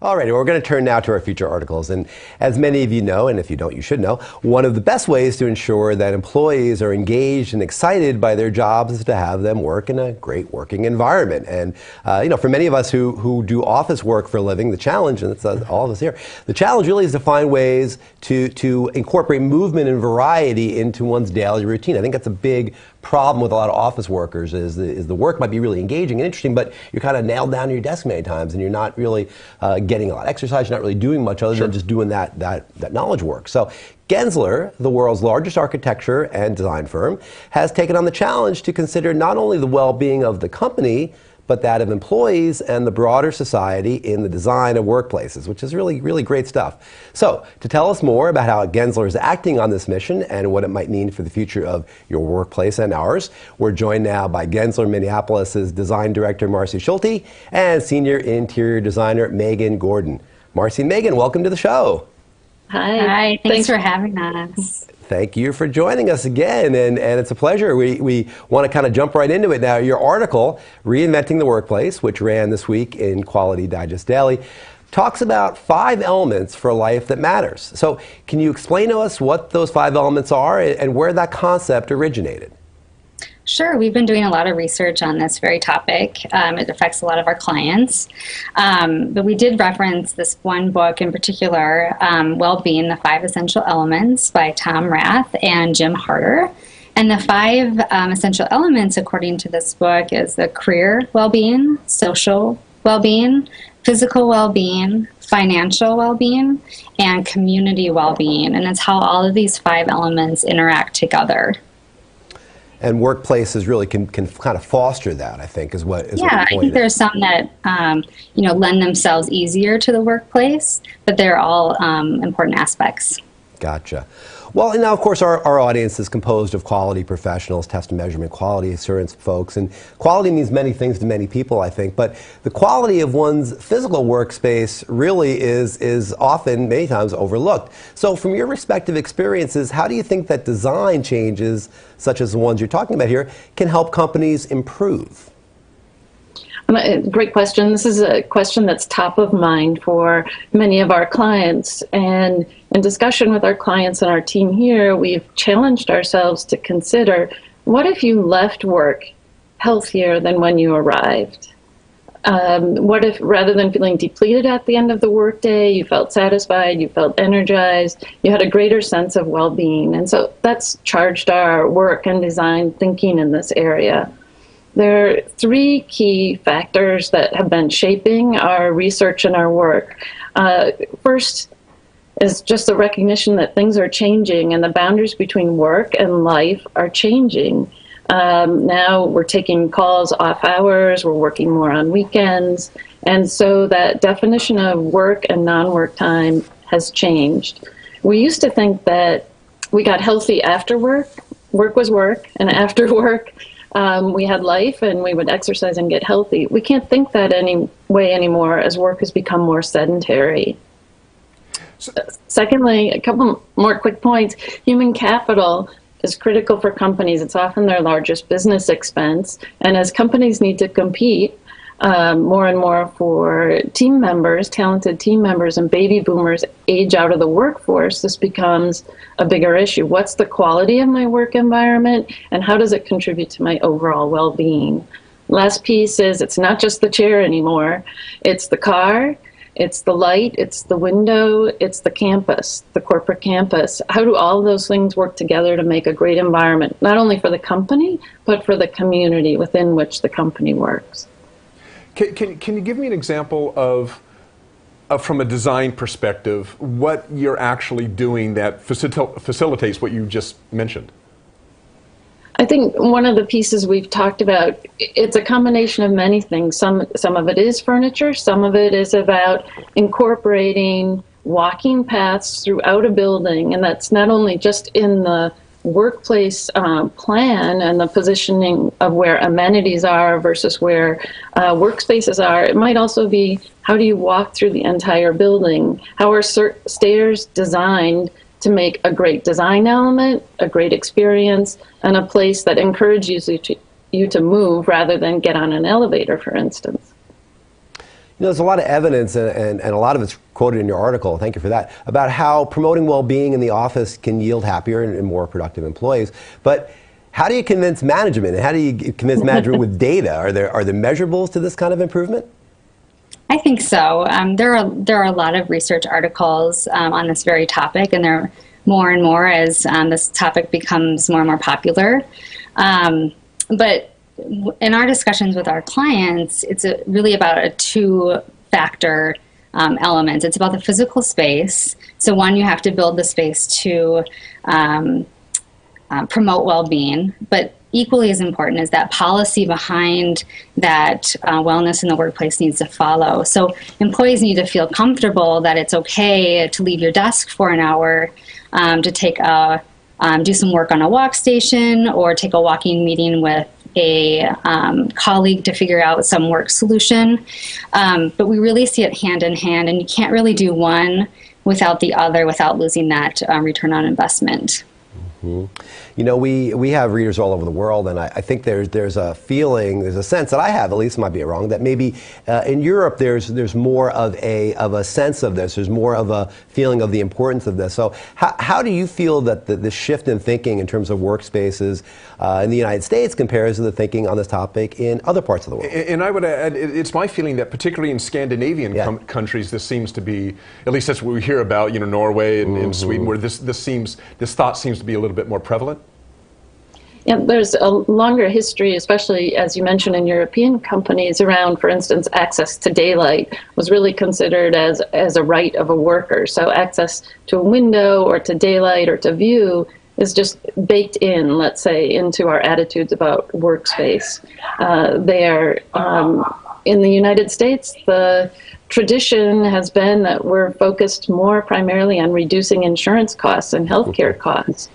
Alrighty, we're going to turn now to our feature articles. And as many of you know, and if you don't, you should know, one of the best ways to ensure that employees are engaged and excited by their jobs is to have them work in a great working environment. And, for many of us who do office work for a living, the challenge, and it's all of us here, the challenge really is to find ways to incorporate movement and variety into one's daily routine. I think that's a big problem with a lot of office workers is the work might be really engaging and interesting, but you're kind of nailed down to your desk many times and you're not really getting a lot of exercise, you're not really doing much other than just doing that knowledge work. So Gensler, the world's largest architecture and design firm, has taken on the challenge to consider not only the well-being of the company, but that of employees and the broader society in the design of workplaces, which is really, really great stuff. So, to tell us more about how Gensler is acting on this mission and what it might mean for the future of your workplace and ours, we're joined now by Gensler Minneapolis' Design Director Marcy Schulte and Senior Interior Designer Megan Gorden. Marcy and Megan, welcome to the show. Hi, thanks for having us. Thank you for joining us again, and it's a pleasure. We want to kind of jump right into it now. Your article, Reinventing the Workplace, which ran this week in Quality Digest Daily, talks about 5 elements for a life that matters. So can you explain to us what those 5 elements are and where that concept originated? Sure. We've been doing a lot of research on this very topic. It affects a lot of our clients. But we did reference this one book in particular, Well-Being, the 5 Essential Elements by Tom Rath and Jim Harder. And the 5 essential elements, according to this book, is the career well-being, social well-being, physical well-being, financial well-being, and community well-being. And it's how all of these 5 elements interact together. And workplaces really can kind of foster that, I think, is what is. Yeah, I think there's some that lend themselves easier to the workplace, but they're all important aspects. Gotcha. Well, and now, of course, our audience is composed of quality professionals, test and measurement, quality assurance folks, and quality means many things to many people, I think, but the quality of one's physical workspace really is often, many times, overlooked. So from your respective experiences, how do you think that design changes, such as the ones you're talking about here, can help companies improve? Great question. This is a question that's top of mind for many of our clients. And in discussion with our clients and our team here, we've challenged ourselves to consider, what if you left work healthier than when you arrived? What if, rather than feeling depleted at the end of the workday, you felt satisfied, you felt energized, you had a greater sense of well-being? And so that's charged our work and design thinking in this area. There are 3 key factors that have been shaping our research and our work. First is just the recognition that things are changing and the boundaries between work and life are changing. Now we're taking calls off hours, we're working more on weekends, and so that definition of work and non-work time has changed. We used to think that we got healthy after work. Work was work, and after work, we had life and we would exercise and get healthy. We can't think that any way anymore as work has become more sedentary. Secondly, a couple more quick points. Human capital is critical for companies. It's often their largest business expense. And as companies need to compete more and more for team members, talented team members, and baby boomers age out of the workforce, this becomes a bigger issue. What's the quality of my work environment, and how does it contribute to my overall well-being? Last piece is, it's not just the chair anymore. It's the car, it's the light, it's the window, it's the campus, the corporate campus. How do all those things work together to make a great environment, not only for the company, but for the community within which the company works? Can you give me an example of, from a design perspective, what you're actually doing that facilitates what you just mentioned? I think one of the pieces we've talked about, it's a combination of many things. Some of it is furniture, some of it is about incorporating walking paths throughout a building, and that's not only just in the workplace plan and the positioning of where amenities are versus where workspaces are. It might also be, how do you walk through the entire building? How are stairs designed to make a great design element, a great experience, and a place that encourages you to move rather than get on an elevator, for instance. You know, there's a lot of evidence, and a lot of it's quoted in your article, thank you for that, about how promoting well-being in the office can yield happier and more productive employees. But how do you convince management, and how do you convince management with data? Are there measurables to this kind of improvement? I think so. There are a lot of research articles on this very topic, and there are more and more as this topic becomes more and more popular. But in our discussions with our clients, it's really about a two-factor element. It's about the physical space. So one, you have to build the space to promote well-being, but equally as important is that policy behind that wellness in the workplace needs to follow. So employees need to feel comfortable that it's okay to leave your desk for an hour to take do some work on a walk station or take a walking meeting with a colleague to figure out some work solution. But we really see it hand in hand, and you can't really do one without the other without losing that return on investment. Mm-hmm. You know, we have readers all over the world, and I think there's a feeling, there's a sense that I have, at least might be wrong, that maybe in Europe there's more of a sense of this. There's more of a feeling of the importance of this. So how do you feel that the shift in thinking in terms of workspaces in the United States compares to the thinking on this topic in other parts of the world? And I would add, it's my feeling that particularly in Scandinavian countries, this seems to be, at least that's what we hear about, you know, Norway and Sweden, where this thought seems to be a little bit more prevalent. Yeah, there's a longer history, especially as you mentioned in European companies, around, for instance, access to daylight was really considered as a right of a worker. So access to a window or to daylight or to view is just baked in, let's say, into our attitudes about workspace. In the United States, the tradition has been that we're focused more primarily on reducing insurance costs and healthcare costs.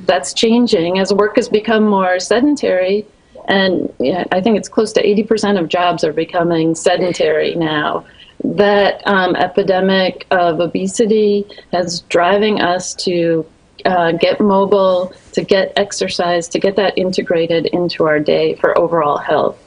That's changing as work has become more sedentary, and I think it's close to 80% of jobs are becoming sedentary now. That epidemic of obesity is driving us to get mobile, to get exercise, to get that integrated into our day for overall health.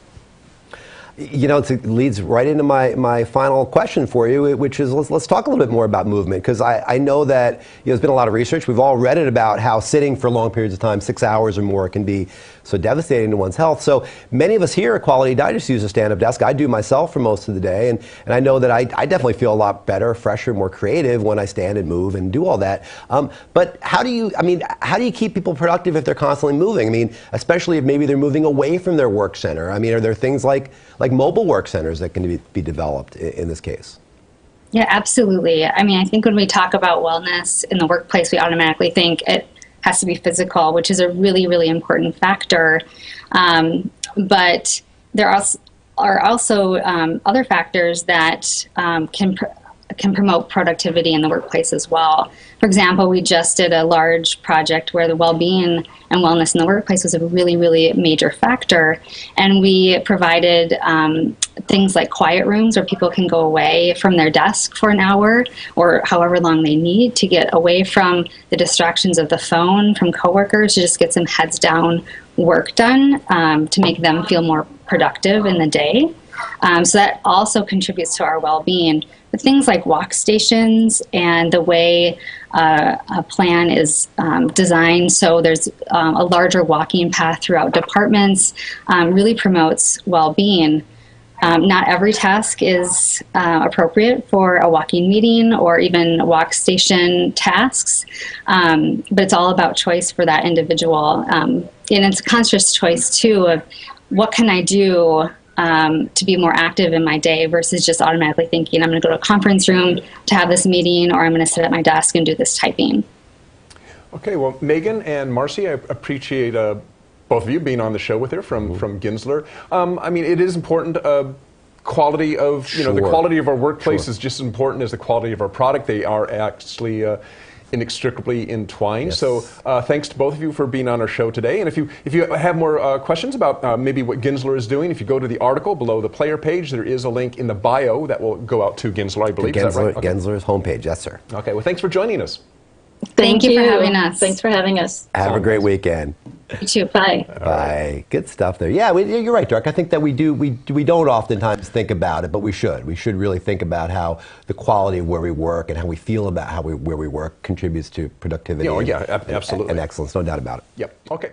You know, it leads right into my final question for you, which is let's talk a little bit more about movement, because I know that there's been a lot of research. We've all read it about how sitting for long periods of time, 6 hours or more, can be so devastating to one's health. So many of us here at Quality Digest use a stand-up desk. I do myself for most of the day, and I know that I definitely feel a lot better, fresher, more creative when I stand and move and do all that. But how do you keep people productive if they're constantly moving? I mean, especially if maybe they're moving away from their work center. I mean, are there things like mobile work centers that can be developed in this case? Yeah, absolutely. I mean, I think when we talk about wellness in the workplace, we automatically think it has to be physical, which is a really, really important factor. But there are also other factors that can promote productivity in the workplace as well. For example, we just did a large project where the well-being and wellness in the workplace was a really, really major factor. And we provided things like quiet rooms where people can go away from their desk for an hour or however long they need to get away from the distractions of the phone, from coworkers, to just get some heads down work done to make them feel more productive in the day. So that also contributes to our well-being. But things like walk stations and the way a plan is designed so there's a larger walking path throughout departments really promotes well-being. Not every task is appropriate for a walking meeting or even walk station tasks, but it's all about choice for that individual. And it's a conscious choice, too, of what can I do to be more active in my day versus just automatically thinking I'm going to go to a conference room to have this meeting, or I'm going to sit at my desk and do this typing. Okay, well, Megan and Marcy, I appreciate both of you being on the show with her from Gensler. I mean, it is important. Quality of the quality of our workplace is just as important as the quality of our product. They are actually inextricably entwined. Yes. So thanks to both of you for being on our show today. And if you have more questions about maybe what Gensler is doing, if you go to the article below the player page, there is a link in the bio that will go out to Gensler, I believe. Gensler, is that right? Okay. Gensler's homepage, yes, sir. Okay, well, thanks for joining us. Thank you for having us. Thanks for having us. Have a great weekend. You too. Bye. Bye. Good stuff there. Yeah, you're right, Dirk. I think that we don't oftentimes think about it, but we should. We should really think about how the quality of where we work and how we feel about where we work contributes to productivity absolutely. and excellence. No doubt about it. Yep. Okay.